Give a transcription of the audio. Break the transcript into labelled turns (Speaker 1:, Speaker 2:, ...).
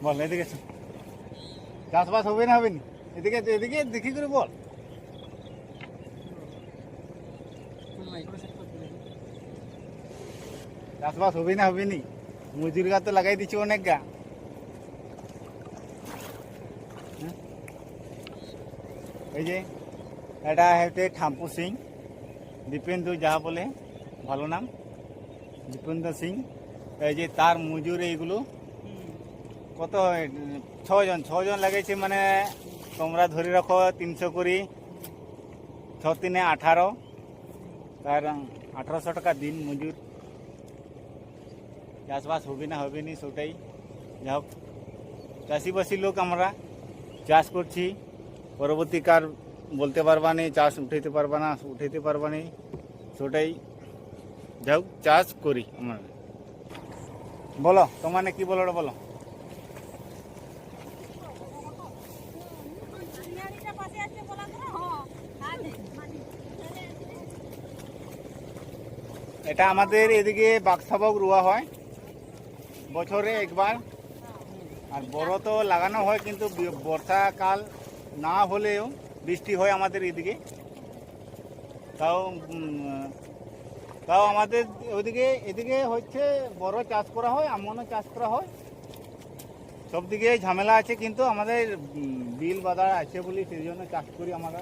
Speaker 1: বল এদিকে এসো। চাষবাস হবে না হবে নি? এদিকে এদিকে দেখি করে বল। চাষবাস হবে না হবে নি? মজুর গা তো লাগাই দিচ্ছি অনেক গা। এই যে এটা হচ্ছে ঠাম্পু সিং, দীপেন্দু যাহা বলে ভালো নাম, দীপেন্দু সিং। এই যে তার মজুর এইগুলো কত, 6 জন লাগাইছে, মানে তোমরা ধরে রাখো 300 করে, 6 × 3 = 18, তার 1800 টাকা দিন মজুর। চাষবাস হবে না হবে নি সেটাই, যা হোক চাষিবাসী লোক আমরা চাষ করছি, পরবর্তীকার বলতে পারবা নি চাষ উঠাইতে পারবা না উঠাইতে পারবা নি, সেটাই যা হোক চাষ করি আমরা। বলো তোমার কি বলো বলো। এটা আমাদের এদিকে বাক্সাবক রোয়া হয় বছরে একবার, আর বড় তো লাগানো হয়, কিন্তু বর্ষাকাল না হলেও বৃষ্টি হয় আমাদের এদিকে। তাও তাও আমাদের ওইদিকে এদিকে হচ্ছে বড় চাষ করা হয়, আমনও চাষ করা হয়, সব দিকে ঝামেলা আছে, কিন্তু আমাদের বিল বাজার আছে বলে সেই জন্য চাষ করি আমরা।